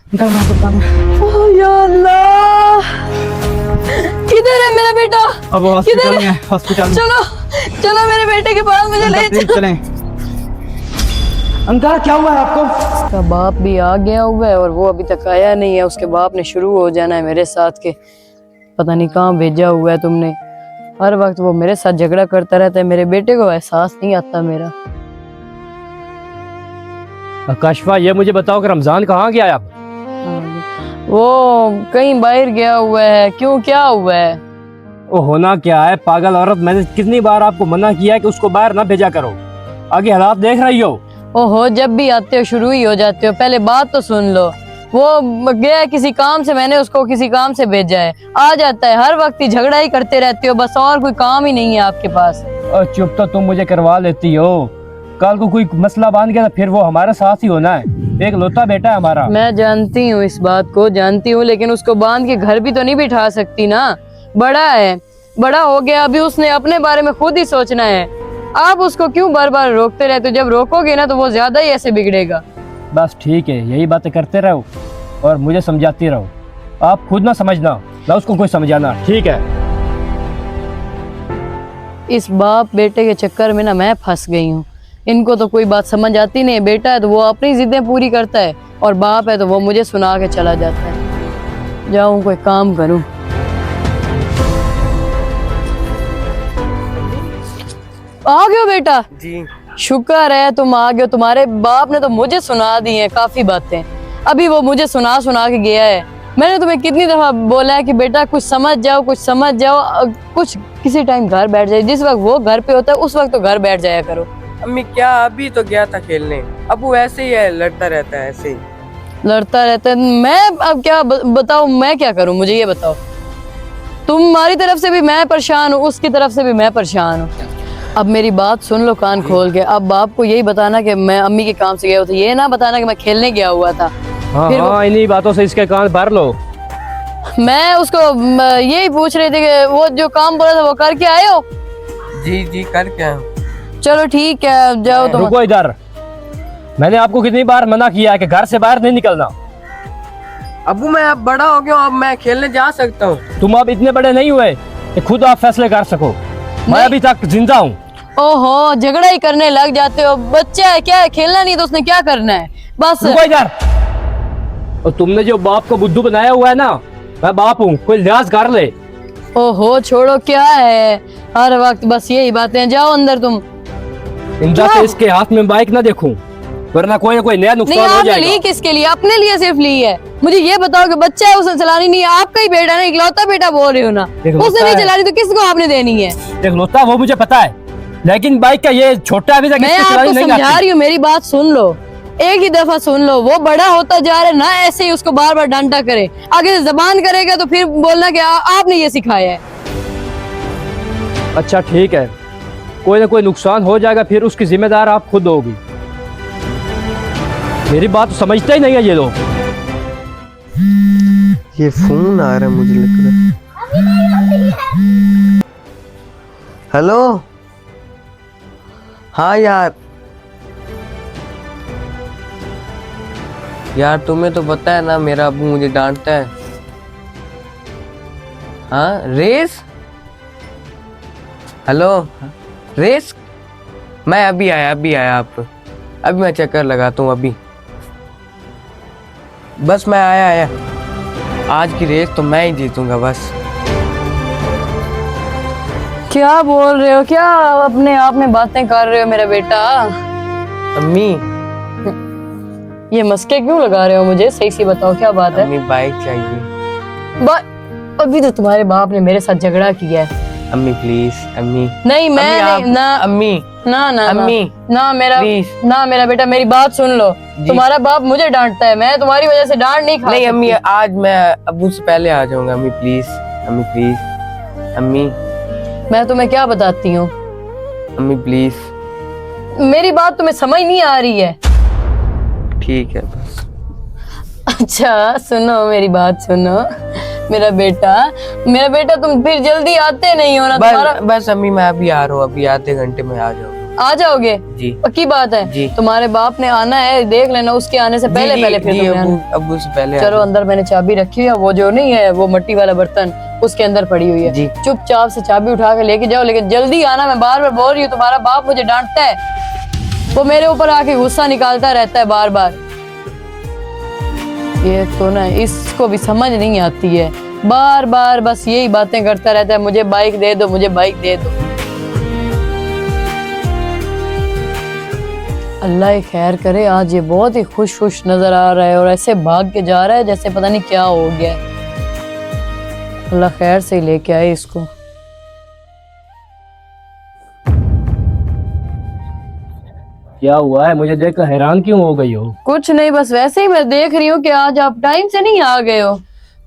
या अल्लाह, किधर है मेरा बेटा? अब हॉस्पिटल में है, हॉस्पिटल में। चलो चलो मेरे बेटे के पास मुझे ले चलो। चलें। अंकल क्या हुआ है आपको? उसका बाप भी आ गया हुआ है और वो अभी तक आया नहीं है। उसके बाप ने शुरू हो जाना है मेरे साथ के, पता नहीं कहाँ भेजा हुआ है तुमने। हर वक्त वो मेरे साथ झगड़ा करता रहता है। मेरे बेटे को एहसास नहीं आता मेरा। काशिफा ये मुझे बताओ कि रमजान कहाँ गया है अब? वो कहीं बाहर गया हुआ है। क्यों, क्या हुआ है? वो होना क्या है पागल औरत, मैंने कितनी बार आपको मना किया है कि उसको बाहर ना भेजा करो। आगे हालात देख रही हो। ओहो, जब भी आते हो शुरू ही हो जाते हो। पहले बात तो सुन लो। वो गया किसी काम से, मैंने उसको किसी काम से भेजा है। आ जाता है, हर वक्त ही झगड़ा ही करते रहते हो बस, और कोई काम ही नहीं है आपके पास। और चुप तो तुम मुझे करवा लेती हो, कल को कोई मसला बांध गया तो फिर वो हमारे साथ ही होना है। एक लौता बेटा है हमारा। मैं जानती हूँ, इस बात को जानती हूँ, लेकिन उसको बांध के घर भी तो नहीं बिठा सकती ना। बड़ा है, बड़ा हो गया, अभी उसने अपने बारे में खुद ही सोचना है। आप उसको क्यों बार बार रोकते रहते हो? जब रोकोगे ना तो वो ज्यादा ही ऐसे बिगड़ेगा। बस ठीक है, यही बातें करते रहो और मुझे समझाती रहो। आप खुद ना समझना, ना उसको कोई समझाना, ठीक है? इस बाप बेटे के चक्कर में ना मैं फंस गई हूँ। इनको तो कोई बात समझ आती नहीं। बेटा है तो वो अपनी जिद्दें पूरी करता है और बाप है तो वो मुझे सुना के चला जाता है। जाऊं कोई काम करूं। आ गए हो बेटा? जी शुक्र है तुम आ गए हो। तुम्हारे बाप ने तो मुझे सुना दी है काफी बातें। अभी वो मुझे सुना सुना के गया है। मैंने तुम्हें कितनी दफा बोला है कि बेटा कुछ समझ जाओ, कुछ समझ जाओ, कुछ किसी टाइम घर बैठ जाए। जिस वक्त वो घर पे होता है उस वक्त तो घर बैठ जाया करो। अम्मी क्या, अभी तो गया था खेलने। अब वो ऐसे ही है, लड़ता रहता है ऐसे ही। लड़ता रहता है। मैं अब क्या बताऊं, मैं क्या करूं? मुझे ये बताओ। तुम्हारी तरफ से भी मैं परेशान हूँ, उसकी तरफ से भी मैं परेशान हूँ। अब मेरी बात सुन लो कान खोल के। अब बाप को यही बताना कि मैं अम्मी के काम से गया हुआ था, ये ना बताना कि मैं खेलने गया हुआ था। हाँ फिर हाँ, इन्हीं बातों से इसके कान भर लो। मैं उसको यही पूछ रही थी कि वो जो काम बोला था वो करके आए हो? जी जी कर क्या हूँ। चलो ठीक है, जाओ तुम। रुको इधर, मैंने आपको कितनी बार मना किया है कि घर से बाहर नहीं निकलना। अबू मैं अब बड़ा हो गया हूँ, अब मैं खेलने जा सकता हूँ। तुम अब इतने बड़े नहीं हुए कि खुद आप फैसले कर सको। मैं अभी तक जिंदा हूँ। ओहो, झगड़ा ही करने लग जाते हो। बच्चा है, क्या है, खेलना नहीं तो उसने क्या करना है? बस रुको इधर। और तुमने जो बाप को बुद्धू बनाया हुआ है ना, मैं बाप हूँ, कोई लिहाज कर ले। ओहो छोड़ो, क्या है हर वक्त बस यही बातें। जाओ अंदर तुम। इंदा से इसके हाथ में बाइक ना देखूं, वरना कोई ना कोई नया नहीं, नुकसान हो आपने जाएगा। ली किसके लिए? अपने लिए सिर्फ ली है। मुझे ये बताओ कि बच्चा है उसने चलानी नहीं है। आपका ही बेटा है ना, इकलौता बेटा बोल रही हो ना। इकलौता उसने नहीं है। चलानी तो किसको आपने देनी है? देख लोता वो मुझे पता है, लेकिन बाइक का ये छोटा अभी तक मैं इसको आपको चलानी नहीं समझा आती। रही हूँ, मेरी बात सुन लो। एक ही दफा सुन लो। वो बड़ा होता जा रहा है ना, ऐसे ही उसको बार बार डांटा करे। आगे से जबान करेगा तो फिर बोलना कि आपने ये सिखाया है। अच्छा ठीक है, कोई ना कोई नुकसान हो जाएगा, फिर उसकी जिम्मेदार आप खुद होगी। मेरी बात समझते ही नहीं है ये लोग। ये फोन आ रहा है मुझे लग रहा है। हेलो, हाँ यार तुम्हें तो पता है ना मेरा अबू मुझे डांटता है। हाँ रेस, हेलो रेस, मैं अभी आया आप। अभी मैं चक्कर लगाता हूँ अभी, बस मैं आया। आज की रेस तो मैं ही जीतूंगा बस। क्या बोल रहे हो? क्या अपने आप में बातें कर रहे हो मेरा बेटा? अम्मी, ये मस्के क्यों लगा रहे हो मुझे? सही सी बताओ क्या बात है? अम्मी बाइक चाहिए। अभी तो तुम्हारे बाप ने मेरे साथ झगड़ा किया है। अम्मी प्लीज, अम्मी नहीं मैं अम्मी, नहीं, ना अम्मी ना ना अम्मी ना मेरा प्लीज। ना मेरा बेटा, मेरी बात सुन लो। तुम्हारा बाप मुझे डांटता है, मैं तुम्हारी वजह से डांट नहीं खा नहीं सकती। अम्मी, आज मैं अबू से पहले आ जाऊंगा। अम्मी प्लीज, अम्मी प्लीज, अम्मी मैं तुम्हें क्या बताती हूँ? अम्मी प्लीज। मेरी बात तुम्हें समझ नहीं आ रही है? ठीक है बस। अच्छा सुनो, मेरी बात सुनो मेरा बेटा, तुम फिर जल्दी आते नहीं हो ना। तुम्हारा बस अम्मी मैं अभी आ रहा हूँ, अभी आधे घंटे में आ जाऊंगा। आ जाओगे? जी पक्की बात है? जी। तुम्हारे बाप ने आना है, देख लेना उसके आने से पहले जी, पहले फिर जी, तुम्हें आना। अब्बू से पहले आ चलो जाओ। अंदर मैंने चाबी रखी है, वो जो नहीं है वो मट्टी वाला बर्तन उसके अंदर पड़ी हुई है। जी। चुपचाप से चाबी उठा के लेके जाओ, लेकिन जल्दी आना। मैं बार बार बोल रही हूँ, तुम्हारा बाप मुझे डांटता है, वो मेरे ऊपर आके गुस्सा निकालता रहता है बार बार। ये तो ना इसको भी समझ नहीं आती है, बार बार बस यही बातें करता रहता है, मुझे बाइक दे दो, मुझे बाइक दे दो। अल्लाह ही खैर करे, आज ये बहुत ही खुश खुश नजर आ रहा है और ऐसे भाग के जा रहा है जैसे पता नहीं क्या हो गया है। अल्लाह खैर से ही लेके आए इसको। क्या हुआ है? मुझे देखकर हैरान क्यों हो गई हो? कुछ नहीं, बस वैसे ही मैं देख रही हूँ कि आज आप टाइम से नहीं आ गए हो।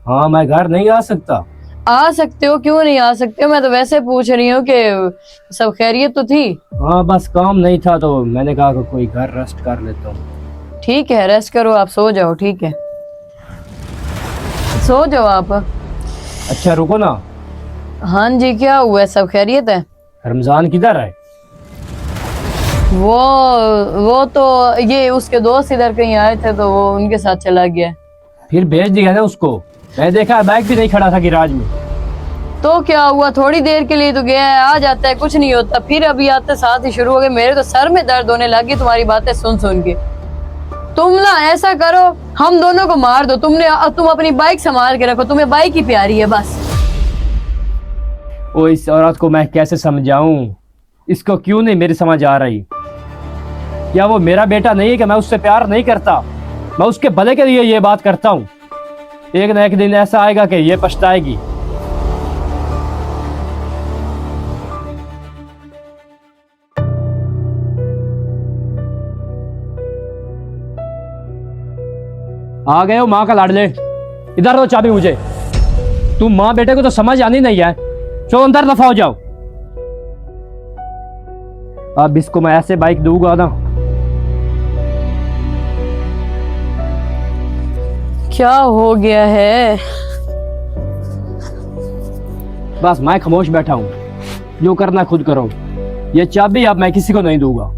हाँ, मैं घर नहीं आ सकता। आ सकते हो, क्यों नहीं आ सकते हो? मैं तो वैसे पूछ रही हूँ कि सब खैरियत तो थी। हाँ, बस काम नहीं था तो मैंने कहा कि कोई घर रेस्ट कर लेता हूँ। ठीक है, रेस्ट करो, आप सो जाओ। ठीक है, सो जाओ आप। अच्छा रुको ना, हाँ जी, क्या हुआ है? सब खैरियत है? रमजान किधर है? वो तो ये उसके दोस्त इधर कहीं आए थे तो वो उनके साथ चला गया। फिर भेज दिया ना उसको। मैं देखा बाइक भी नहीं खड़ा था गिराज में। तो क्या हुआ, थोड़ी देर के लिए तो गया है, आ जाता है, कुछ नहीं होता। फिर अभी आते साथ ही शुरू हो गए। मेरे तो सर में दर्द होने लगी तुम्हारी बातें सुन सुन के। तुम ना ऐसा करो, हम दोनों को मार दो। तुम अपनी बाइक संभाल के रखो, तुम्हें बाइक ही प्यारी है बस। ओ, इस औरत को मैं कैसे समझाऊं? इसको क्यों नहीं मेरी समझ आ रही? क्या वो मेरा बेटा नहीं है कि मैं उससे प्यार नहीं करता? मैं उसके भले के लिए ये बात करता हूँ। एक ना एक दिन ऐसा आएगा कि ये पछताएगी। आ गए हो माँ का लाडले? इधर दो चाबी मुझे। तुम माँ बेटे को तो समझ आनी नहीं है। चलो अंदर दफा हो जाओ। अब इसको मैं ऐसे बाइक दूंगा ना। क्या हो गया है? बस मैं खामोश बैठा हूँ, जो करना खुद करो। ये चाबी अब मैं किसी को नहीं दूंगा।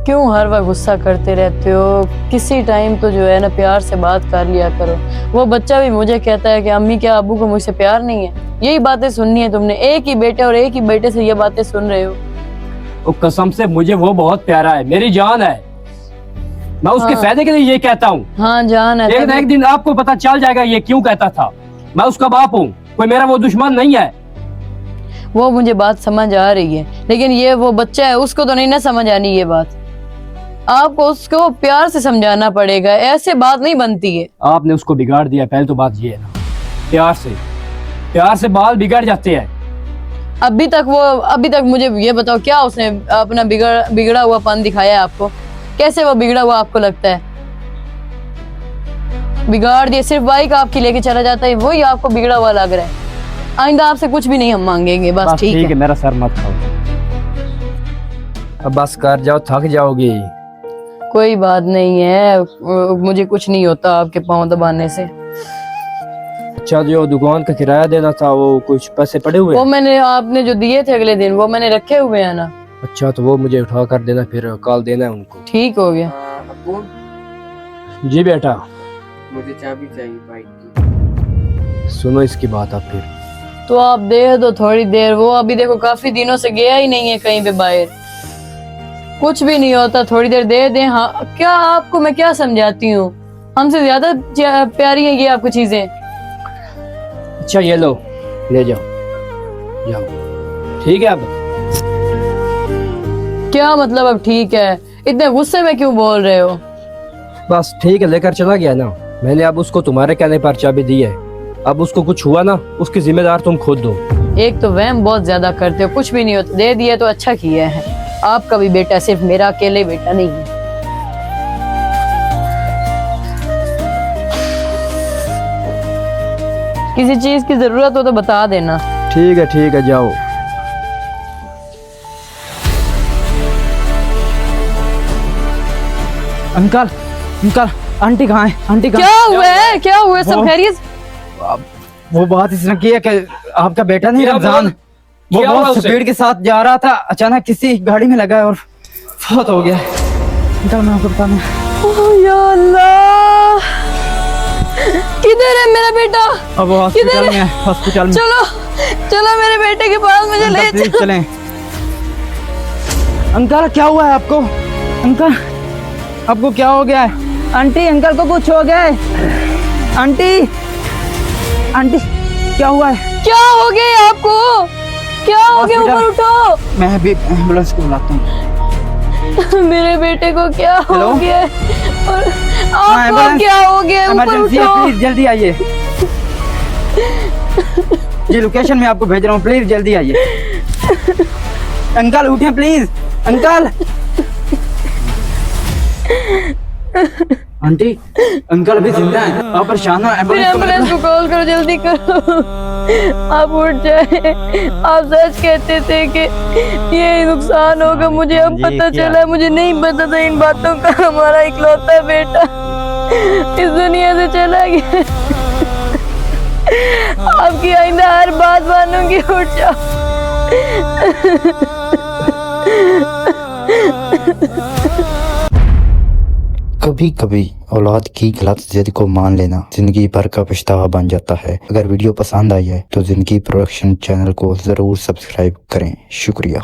क्यों हर वक्त गुस्सा करते रहते हो? किसी टाइम तो जो है ना प्यार से बात कर लिया करो। वो बच्चा भी मुझे कहता है कि अम्मी क्या अब्बू को मुझसे प्यार नहीं है? यही बातें सुननी है तुमने? एक ही बेटे और एक ही बेटे से ये बातें सुन रहे हो। वो कसम से मुझे वो बहुत प्यारा है, मेरी जान है। मैं उसके हाँ। फायदे के लिए ये कहता हूँ। हाँ जान है। एक ना एक दिन आपको पता चल जाएगा ये क्यों कहता था। मैं उसका बाप हूँ, कोई मेरा वो दुश्मन नहीं है। वो मुझे बात समझ आ रही है, लेकिन ये वो बच्चा है, उसको तो नहीं ना समझ आनी ये बात। आपको उसको प्यार से समझाना पड़ेगा, ऐसे बात नहीं बनती है। आपने उसको बिगाड़ दिया। पहले तो बात ये है ना, प्यार से बाल बिगड़ जाते हैं। अभी तक मुझे ये बताओ, क्या उसने अपना बिगड़ा हुआ पन दिखाया है आपको? कैसे वो बिगड़ा हुआ आपको लगता है? बिगाड़ दिया, सिर्फ बाइक आपकी लेके चला जाता है, वही आपको बिगड़ा हुआ लग रहा है। आइंदा आपसे कुछ भी नहीं हम मांगेंगे, बस ठीक है। मेरा सर मत खाओ। अब बस कर जाओ, थक जाओगी। कोई बात नहीं है, मुझे कुछ नहीं होता आपके पाँव दबाने से। अच्छा, जो दुकान का किराया देना था वो कुछ पैसे पड़े हुए? वो मैंने आपने जो दिए थे अगले दिन, वो मैंने रखे हुए हैं ना। अच्छा, तो वो मुझे उठा कर देना, फिर कॉल देना है उनको। ठीक हो गया। अब्बू जी बेटा। मुझे चाबी चाहिए बाइक की। सुनो इसकी बात अब फिर। तो आप दे दो थोड़ी देर। वो अभी देखो काफी दिनों से गया ही नहीं है कहीं पे बाहर। कुछ भी नहीं होता, थोड़ी देर दे दें। हाँ, क्या आपको मैं क्या समझाती हूँ? हमसे ज्यादा प्यारी है ये आपको चीजें। अच्छा ये लो, ले जाओ। ठीक है अब? क्या मतलब अब ठीक है? इतने गुस्से में क्यों बोल रहे हो? बस ठीक है, लेकर चला गया ना। मैंने अब उसको तुम्हारे कहने पर चाबी दी है। अब उसको कुछ हुआ ना, उसकी जिम्मेदार तुम खुद दो। एक तो वहम बहुत ज्यादा करते हो, कुछ भी नहीं होता। दे दिया तो अच्छा किया है। आपका भी बेटा, सिर्फ मेरा अकेले बेटा नहीं है। किसी चीज की जरूरत हो तो बता देना। ठीक है जाओ। अंकल आंटी कहाँ है? आंटी कहाँ? क्या हुआ है? सब वो- खैरियत? वो बात इसने की है कि आपका बेटा नहीं क्या रमजान, वो क्या हुआ बहुत उसे? स्पीड के साथ जा रहा था, अचानक किसी गाड़ी में लगा और बहुत हो गया है। अंकल मैं आपको बताना ओह या अल्लाह, किधर है मेरा बेटा? अब वो किधर हॉस्पिटल में है? है, हॉस्पिटल में। चलो चलो मेरे बेटे के पास मुझे ले अंकल प्लीज चलो। चलें। अंकल क्या हुआ है आपको? अंकल आपको क्या हो गया है? आंटी अंकल को कुछ हो गया है। आंटी आंटी क्या हुआ है? क्या हो गया आपको? क्या हो गया? हॉस्पिटल। ऊपर उठो। मैं अभी एम्बुलेंस को बुलाता हूँ। मेरे बेटे को क्या हो हेलो? गया है? और आपको एम्बुलेंस- क्या हो गया है? ऊपर इमरजेंसी है, उठो। प्लीज जल्दी आइए। ये लोकेशन मैं आपको भेज रहा हूँ, प्लीज जल्दी आइए। अंकल उठे प्लीज। अंकल आंटी अंकल अभी जिंदा है, आप परेशान हो। फिर एम्बुलेंस को कॉल करो, जल्दी करो। आप उठ जाए। आप सच कहते थे कि ये नुकसान होगा, मुझे अब पता चला। मुझे नहीं पता था इन बातों का। हमारा इकलौता बेटा इस दुनिया से चला गया। आपकी आइंदा हर बात मानूंगी। उठ जाओ। कभी कभी औलाद की गलत जिद को मान लेना जिंदगी भर का पछतावा बन जाता है। अगर वीडियो पसंद आई है तो जिंदगी प्रोडक्शन चैनल को जरूर सब्सक्राइब करें। शुक्रिया।